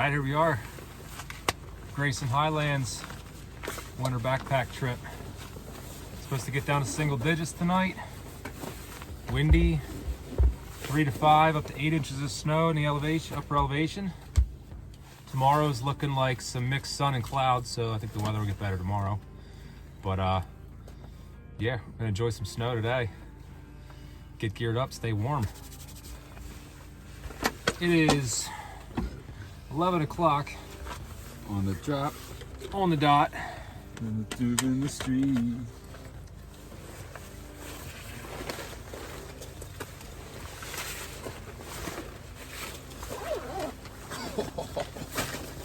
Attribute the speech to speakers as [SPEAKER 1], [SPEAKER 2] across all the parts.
[SPEAKER 1] Alright, here we are. Grayson Highlands winter backpack trip. Supposed to get down to single digits tonight. Windy, 3 to 5, up to 8 inches of snow in the upper elevation. Tomorrow's looking like some mixed sun and clouds, so I think the weather will get better tomorrow. But yeah, we're gonna enjoy some snow today. Get geared up, stay warm. It is 11 o'clock
[SPEAKER 2] on the drop,
[SPEAKER 1] on the dot.
[SPEAKER 2] and the dude in the street.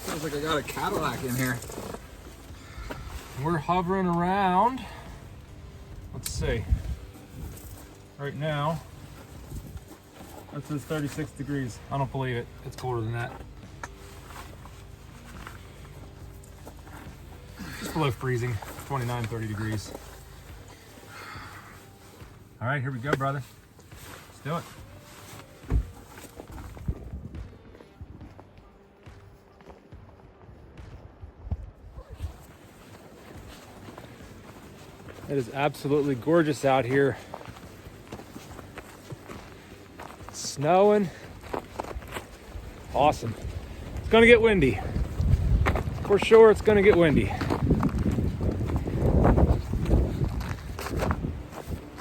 [SPEAKER 2] Feels like I got a Cadillac in here.
[SPEAKER 1] We're hovering around, let's see, right now, that says 36 degrees. I don't believe it. It's colder than that. Just below freezing, 29, 30 degrees. All right, here we go, brother. Let's do it. It is absolutely gorgeous out here. It's snowing. Awesome. It's gonna get windy. For sure, it's gonna get windy.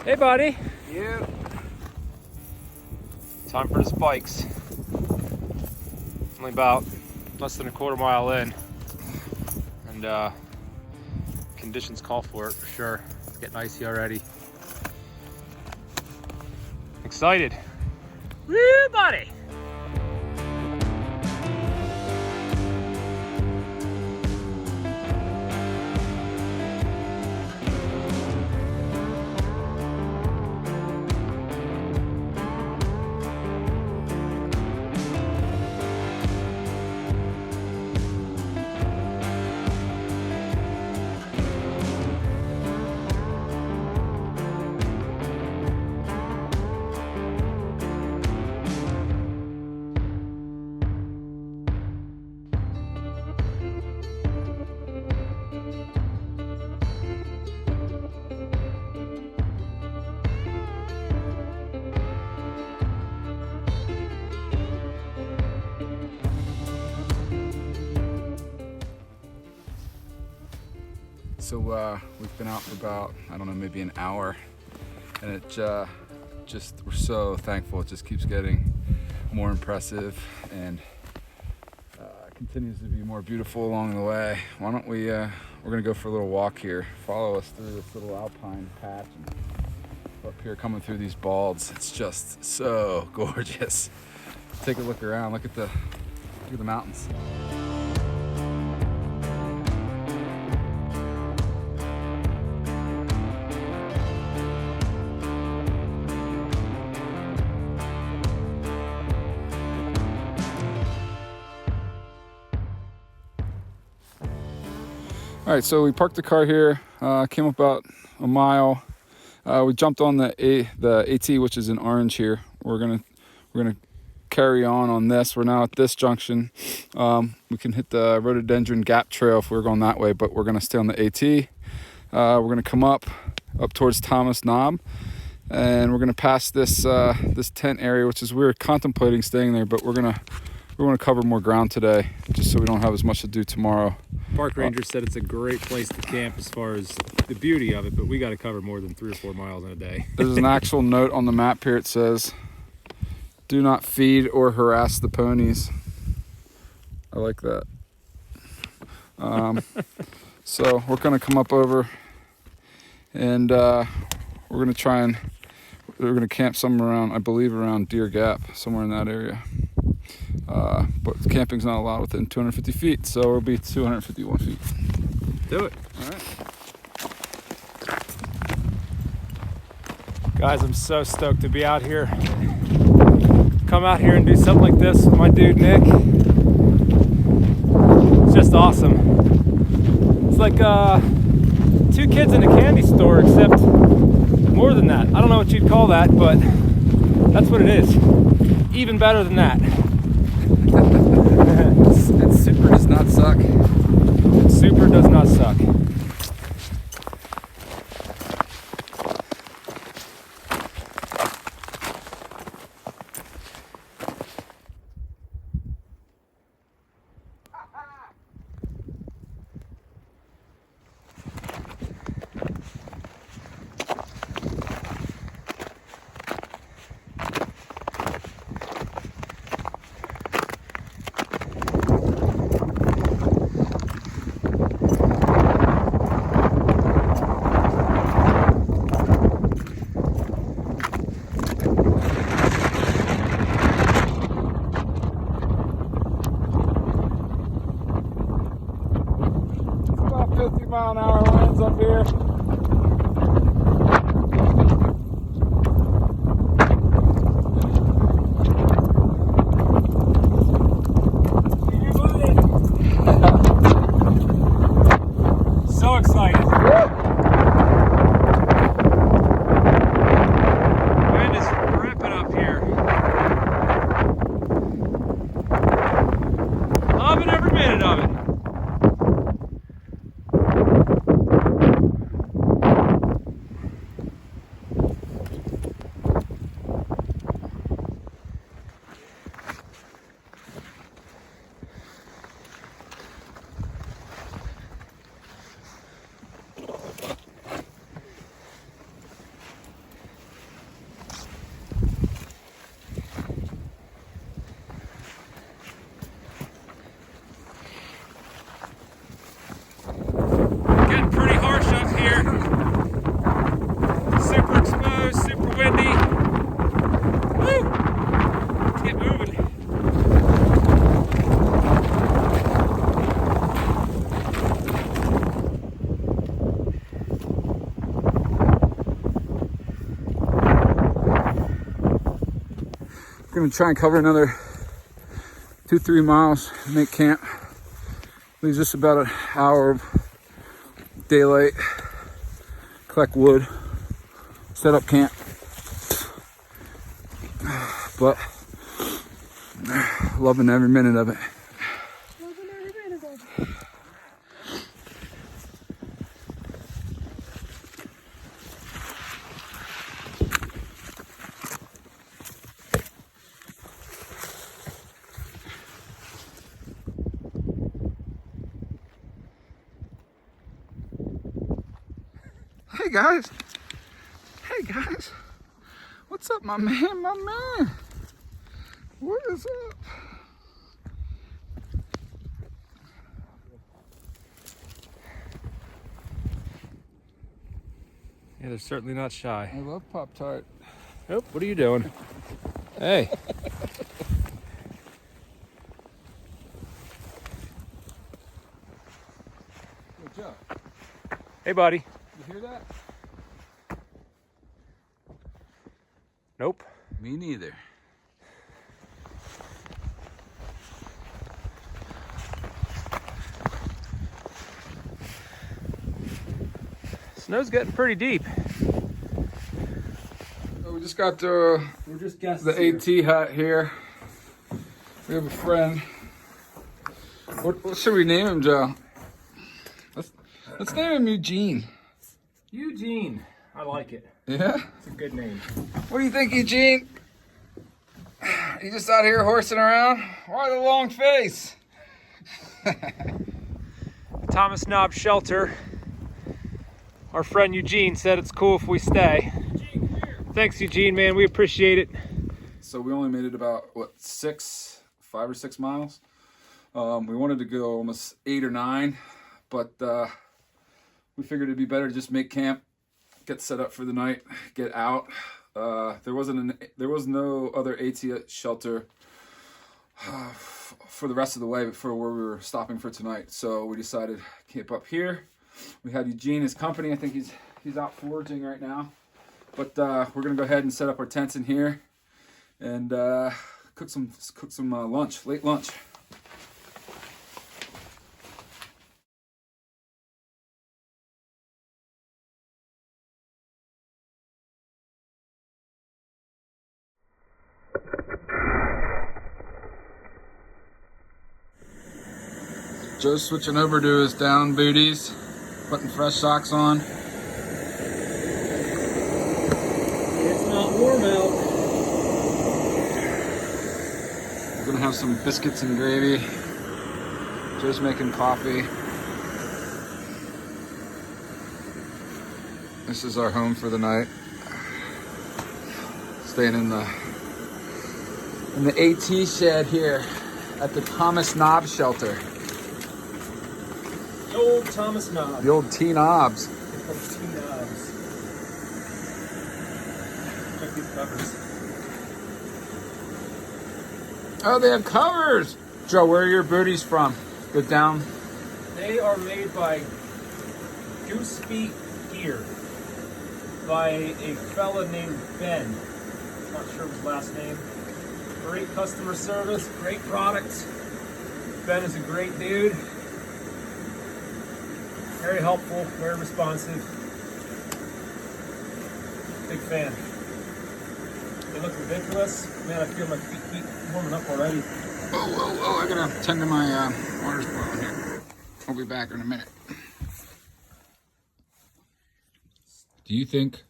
[SPEAKER 1] Hey, buddy.
[SPEAKER 2] Yeah.
[SPEAKER 1] Time for the spikes. Only about less than a quarter mile in, and conditions call for it for sure. It's getting icy already. Excited. Woo, buddy!
[SPEAKER 2] So we've been out for about, I don't know, maybe an hour, and it just, we're so thankful. It just keeps getting more impressive and continues to be more beautiful along the way. Why don't we, we're gonna go for a little walk here. Follow us through this little alpine patch and up here coming through these balds. It's just so gorgeous. Take a look around, look at the mountains. All right, so we parked the car here, came about a mile. We jumped on the AT, which is in orange here. We're gonna carry on this. We're now at this junction. We can hit the rhododendron gap trail if we're going that way, but we're gonna stay on the AT. We're gonna come up towards Thomas Knob, and we're gonna pass this this tent area, which is we're contemplating staying there, but we're gonna cover more ground today, just so we don't have as much to do tomorrow.
[SPEAKER 1] Park ranger said it's a great place to camp as far as the beauty of it, but we got to cover more than 3 or 4 miles in a day.
[SPEAKER 2] There's an actual note on the map here. It says, "Do not feed or harass the ponies." I like that. So we're gonna come up over, and we're gonna camp somewhere around, I believe, around Deer Gap, somewhere in that area. But camping's not allowed within 250 feet, so it'll be 251 feet.
[SPEAKER 1] Do it.
[SPEAKER 2] All right.
[SPEAKER 1] Guys, I'm so stoked to be out here. Come out here and do something like this with my dude Nick. It's just awesome. It's like 2 kids in a candy store, except more than that. I don't know what you'd call that, but that's what it is. Even better than that.
[SPEAKER 2] It's not suck.
[SPEAKER 1] It super does not suck.
[SPEAKER 2] About 50-mile-an-hour winds up here.
[SPEAKER 1] So excited. Wind is ripping up here. Loving every minute of it. Getting pretty harsh up here. Super exposed, super windy. Woo! Let's get moving.
[SPEAKER 2] We're gonna try and cover another 2-3 miles, make camp. Leaves us about an hour of daylight, collect wood, set up camp. But loving every minute of it. Hey guys, what's up, my man? What is up?
[SPEAKER 1] Yeah, they're certainly not shy.
[SPEAKER 2] I love Pop-Tart.
[SPEAKER 1] Oh, what are you doing? Hey.
[SPEAKER 2] Good job.
[SPEAKER 1] Hey, buddy.
[SPEAKER 2] You hear that?
[SPEAKER 1] Nope.
[SPEAKER 2] Me neither.
[SPEAKER 1] Snow's getting pretty deep.
[SPEAKER 2] So we just got the
[SPEAKER 1] We're just guests
[SPEAKER 2] AT hut here. We have a friend. What should we name him, Joe? Let's name him Eugene.
[SPEAKER 1] Eugene. I like it.
[SPEAKER 2] Yeah?
[SPEAKER 1] It's a good name.
[SPEAKER 2] What do you think, Eugene? You just out here horsing around? Why the long face?
[SPEAKER 1] Thomas Knob Shelter. Our friend Eugene said it's cool if we stay. Eugene, come here. Thanks, Eugene, man. We appreciate it.
[SPEAKER 2] So we only made it about, what, 5 or 6 miles? We wanted to go almost 8 or 9, but we figured it'd be better to just make camp, get set up for the night, get out. There was no other AT shelter for the rest of the way before where we were stopping for tonight. So we decided to camp up here. We had Eugene as company. I think he's out foraging right now. But we're gonna go ahead and set up our tents in here and cook some lunch, late lunch. Joe's switching over to his down booties, putting fresh socks on.
[SPEAKER 1] It's not warm out.
[SPEAKER 2] We're gonna have some biscuits and gravy. Joe's making coffee. This is our home for the night. Staying in the AT shed here at the Thomas Knob shelter.
[SPEAKER 1] The old Thomas Knob.
[SPEAKER 2] The old T Knobs.
[SPEAKER 1] Old T Knobs. Check these covers.
[SPEAKER 2] Oh, they have covers. Joe, where are your booties from? Good down.
[SPEAKER 1] They are made by Goose Feet Gear by a fella named Ben. Not sure of his last name. Great customer service, great product. Ben is a great dude. Very helpful, very responsive. Big fan. They look ridiculous. Man, I feel my feet warming up already.
[SPEAKER 2] Oh, I gotta tend to my water spoiling here. I'll be back in a minute. Do you think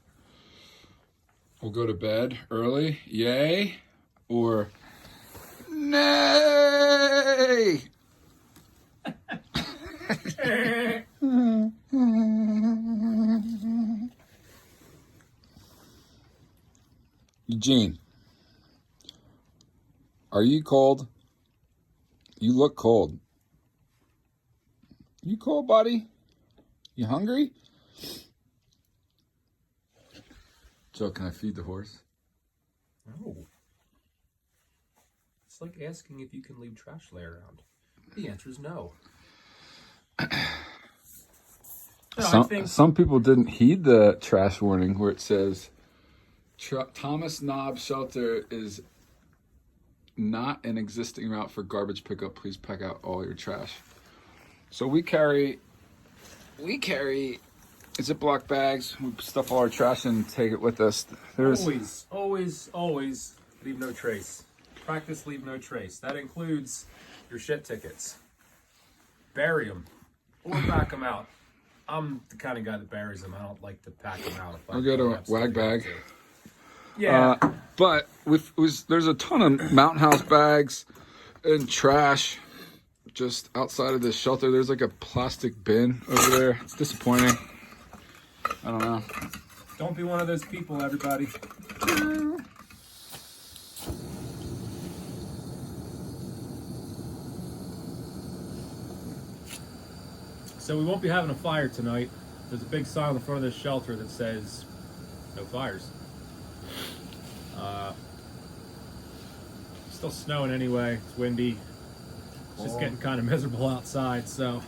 [SPEAKER 2] we'll go to bed early? Yay? Or nay? Eugene, are you cold? You look cold. You cold, buddy? You hungry? Joe, can I feed the horse?
[SPEAKER 1] No. It's like asking if you can leave trash lay around. The answer is no.
[SPEAKER 2] Some people didn't heed the trash warning where it says Thomas Knob Shelter is not an existing route for garbage pickup. Please pack out all your trash. So we carry Ziploc bags. We stuff all our trash in and take it with us.
[SPEAKER 1] Always leave no trace. Practice leave no trace. That includes your shit tickets. Bury them or pack them out. I'm the kind of guy that buries them. I don't like to pack them out.
[SPEAKER 2] I'll get a wag bag.
[SPEAKER 1] Yeah.
[SPEAKER 2] But there's a ton of Mountain House bags and trash just outside of this shelter. There's like a plastic bin over there. It's disappointing. I don't know.
[SPEAKER 1] Don't be one of those people, everybody. So we won't be having a fire tonight. There's a big sign on the front of this shelter that says no fires. Still snowing anyway. It's windy. It's just getting kind of miserable outside. So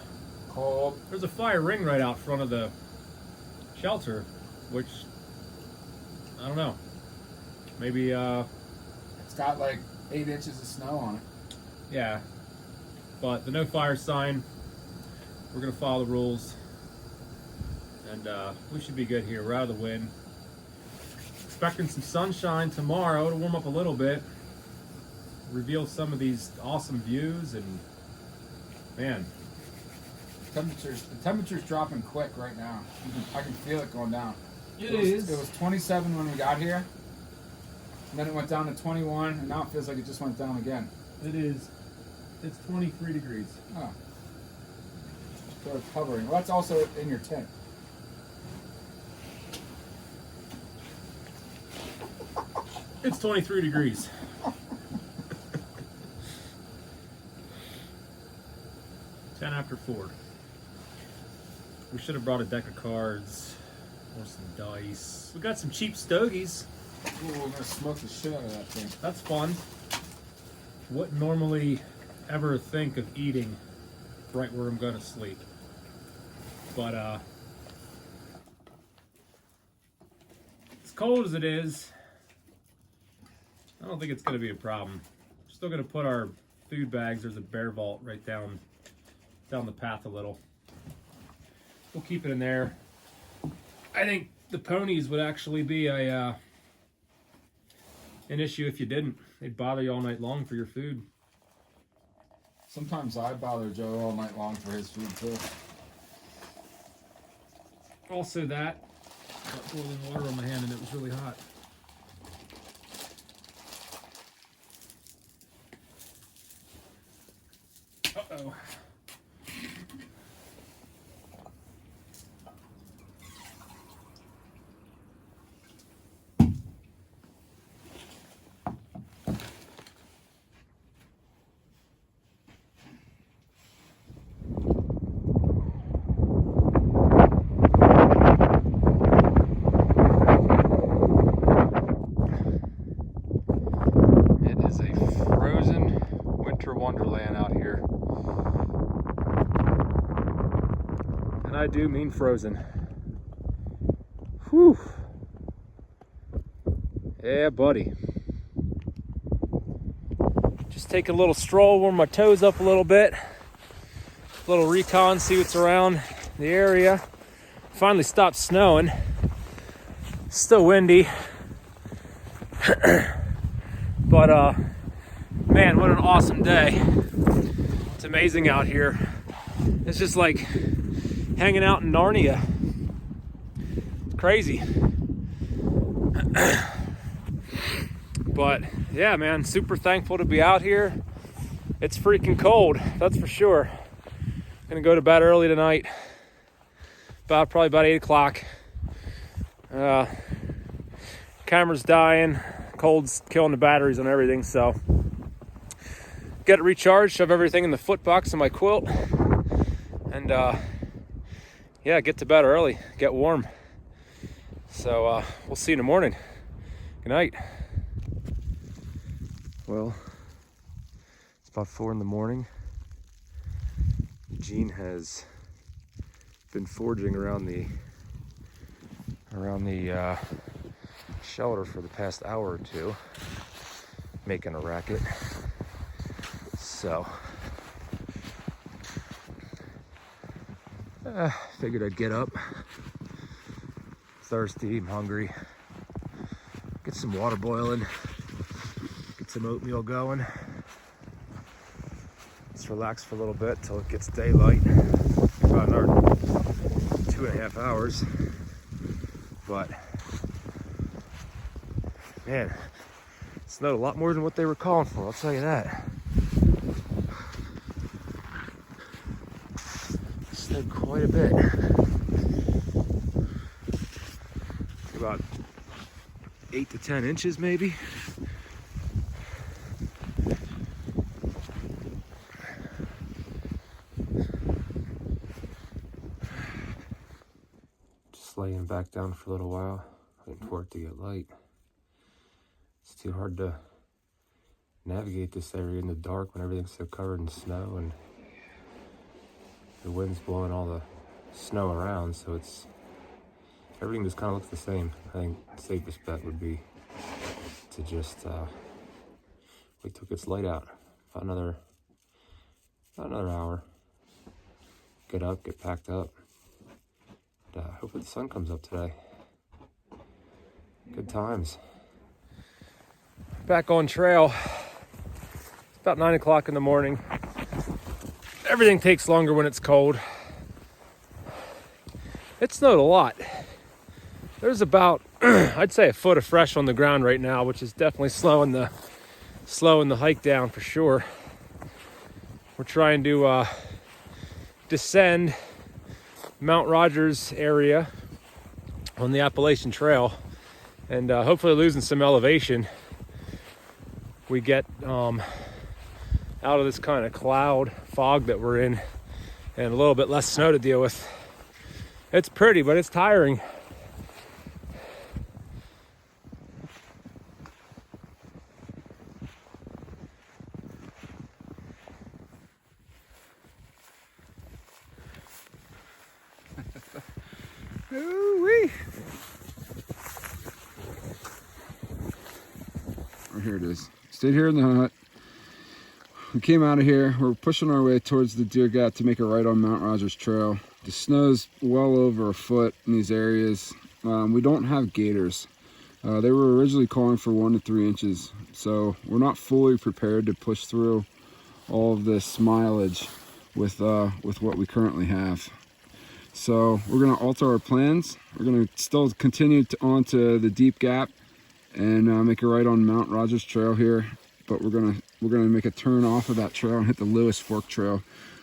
[SPEAKER 2] Cold.
[SPEAKER 1] there's a fire ring right out front of the shelter, which I don't know. Maybe
[SPEAKER 2] It's got like 8 inches of snow on it.
[SPEAKER 1] yeah. But the no fire sign, we're gonna follow the rules, and we should be good here. We're out of the wind. Expecting some sunshine tomorrow to warm up a little bit, reveal some of these awesome views, and man,
[SPEAKER 2] The temperature's dropping quick right now. I can feel it going down.
[SPEAKER 1] It is.
[SPEAKER 2] It was 27 when we got here, and then it went down to 21, and now it feels like it just went down again.
[SPEAKER 1] It is. It's 23 degrees.
[SPEAKER 2] Oh. So it's hovering. Well, that's also in your tent.
[SPEAKER 1] It's 23 degrees. Ten after 4. We should have brought a deck of cards or some dice. We got some cheap stogies.
[SPEAKER 2] Ooh, we're gonna smoke the shit out of that thing.
[SPEAKER 1] That's fun. Wouldn't normally ever think of eating right where I'm gonna sleep. But as cold as it is, I don't think it's gonna be a problem. We're still gonna put our food bags. There's a bear vault right down the path a little. We'll keep it in there. I think the ponies would actually be an issue if you didn't. They'd bother you all night long for your food.
[SPEAKER 2] Sometimes I bother Joe all night long for his food too.
[SPEAKER 1] Also that, got boiling water on my hand and it was really hot. Uh-oh. Wonderland out here, and I do mean frozen. Whew. Yeah, buddy. Just take a little stroll, warm my toes up a little bit, a little recon, see what's around the area. Finally stopped snowing. Still windy, but man, what an awesome day. It's amazing out here. It's just like hanging out in Narnia. It's crazy. But yeah, man, super thankful to be out here. It's freaking cold, that's for sure. Gonna go to bed early tonight, probably about 8 o'clock. Camera's dying, cold's killing the batteries on everything, so get it recharged, shove everything in the foot box of my quilt, and yeah, get to bed early, get warm. So we'll see you in the morning. Good night. Well, it's about 4 in the morning. Gene has been foraging around the shelter for the past hour or two, making a racket. So, figured I'd get up. Thirsty, I'm hungry. Get some water boiling. Get some oatmeal going. Let's relax for a little bit till it gets daylight. About another 2.5 hours. But, man, it snowed a lot more than what they were calling for, I'll tell you that. Snowed quite a bit. About 8 to 10 inches maybe. Just laying back down for a little while, waiting for it to get light. It's too hard to navigate this area in the dark when everything's so covered in snow and the wind's blowing all the snow around, so everything just kind of looks the same. I think the safest bet would be to just wait till it gets light out. About another hour. Get up, get packed up. And, hopefully the sun comes up today. Good times. Back on trail. It's about 9 o'clock in the morning. Everything takes longer when it's cold. It snowed a lot. There's about, I'd say, a foot of fresh on the ground right now, which is definitely slowing the hike down for sure. We're trying to descend Mount Rogers area on the Appalachian Trail, and hopefully losing some elevation. We get out of this kind of cloud fog that we're in, and a little bit less snow to deal with. It's pretty, but it's tiring. Ooh-wee.
[SPEAKER 2] Oh, here it is. Stayed here in the hut. We came out of here. We're pushing our way towards the Deer Gap to make a right on Mount Rogers Trail. The snow's well over a foot in these areas. We don't have gators. They were originally calling for 1 to 3 inches, so we're not fully prepared to push through all of this mileage with what we currently have. So we're going to alter our plans. We're going to still continue on to the Deep Gap and make a right on Mount Rogers Trail here, but we're gonna make a turn off of that trail and hit the Lewis Fork Trail,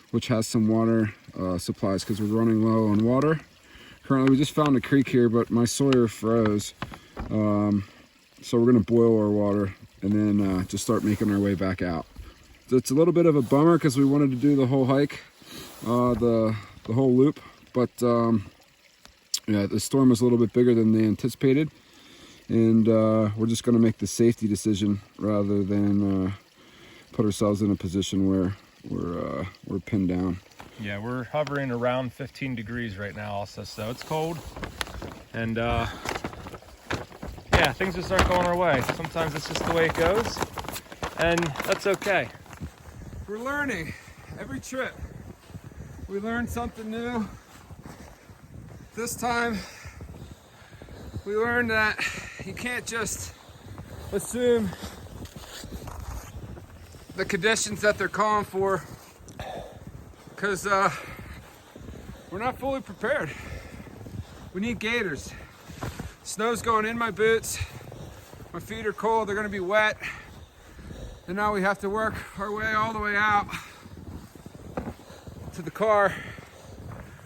[SPEAKER 2] which has some water supplies because we're running low on water. Currently, we just found a creek here, but my Sawyer froze, so we're gonna boil our water and then just start making our way back out. So it's a little bit of a bummer because we wanted to do the whole hike, the whole loop, but yeah, the storm was a little bit bigger than they anticipated. And we're just going to make the safety decision rather than put ourselves in a position where we're pinned down.
[SPEAKER 1] Yeah, we're hovering around 15 degrees right now also, so it's cold. And yeah, things just aren't going our way. Sometimes it's just the way it goes, and that's okay. We're learning every trip. We learn something new. This time, we learned that you can't just assume the conditions that they're calling for, because we're not fully prepared. We need gaiters. Snow's going in my boots. My feet are cold, they're gonna be wet. And now we have to work our way all the way out to the car,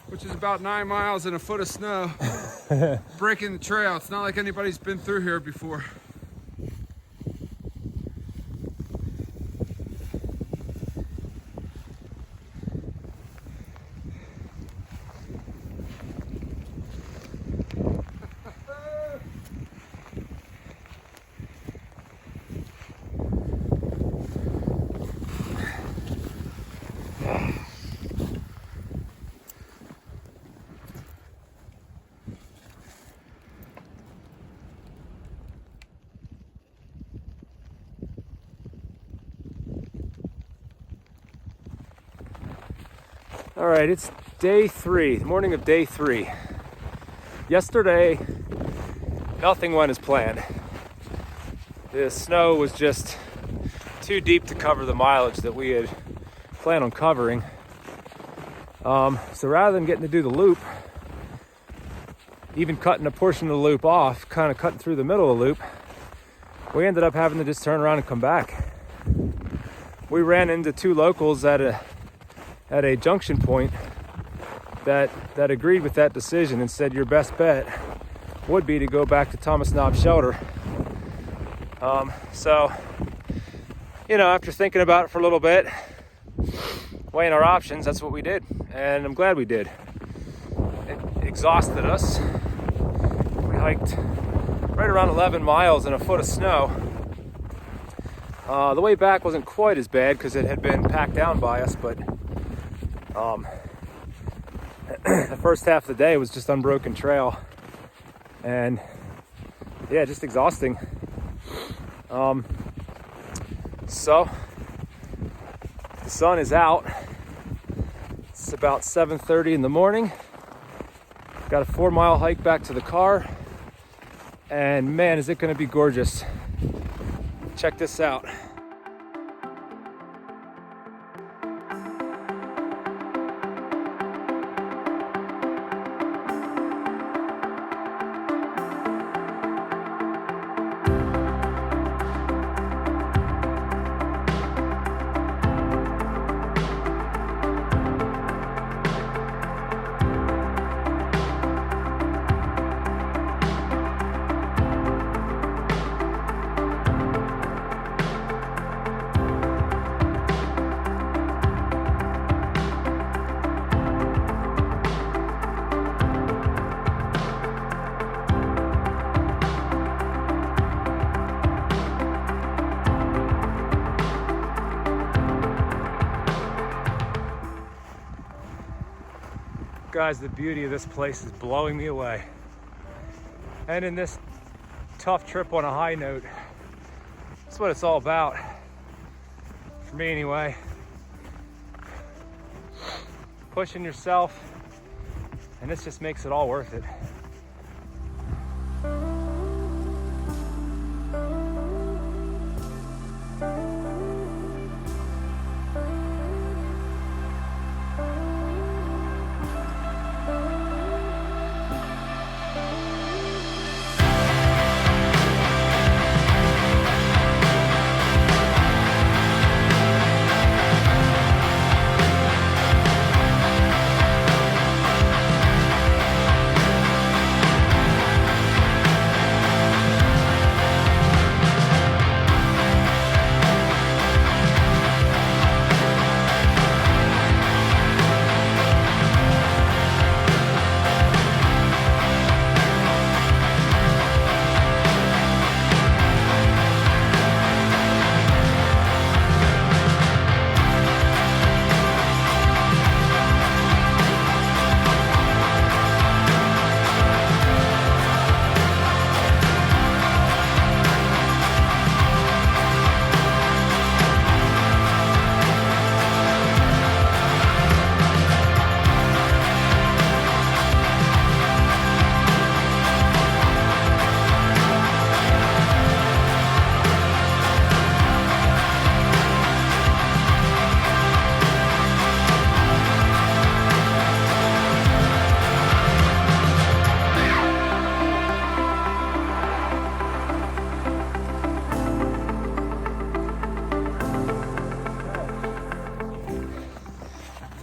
[SPEAKER 1] which is about 9 miles in a foot of snow. Breaking the trail. It's not like anybody's been through here before. All right, it's day 3, the morning of day 3. Yesterday, nothing went as planned. The snow was just too deep to cover the mileage that we had planned on covering. So rather than getting to do the loop, even cutting a portion of the loop off, kind of cutting through the middle of the loop, we ended up having to just turn around and come back. We ran into 2 locals at a junction point that agreed with that decision and said your best bet would be to go back to Thomas Knob Shelter. So, you know, after thinking about it for a little bit, weighing our options, that's what we did, and I'm glad we did. It exhausted us. We hiked right around 11 miles in a foot of snow. The way back wasn't quite as bad because it had been packed down by us, but the first half of the day was just unbroken trail, and yeah, just exhausting. So the sun is out. It's about 7:30 in the morning. Got a 4-mile hike back to the car, and man, is it going to be gorgeous. Check this out. Guys, the beauty of this place is blowing me away. And in this tough trip on a high note, that's what it's all about. For me anyway. Pushing yourself, and this just makes it all worth it.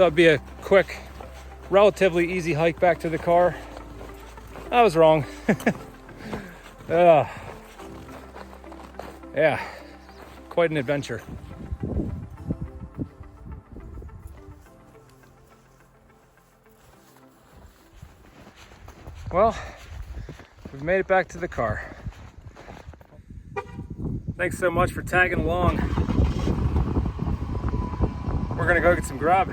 [SPEAKER 1] Thought it'd be a quick, relatively easy hike back to the car. I was wrong. Yeah, quite an adventure. Well, we've made it back to the car. Thanks so much for tagging along. We're gonna go get some grub.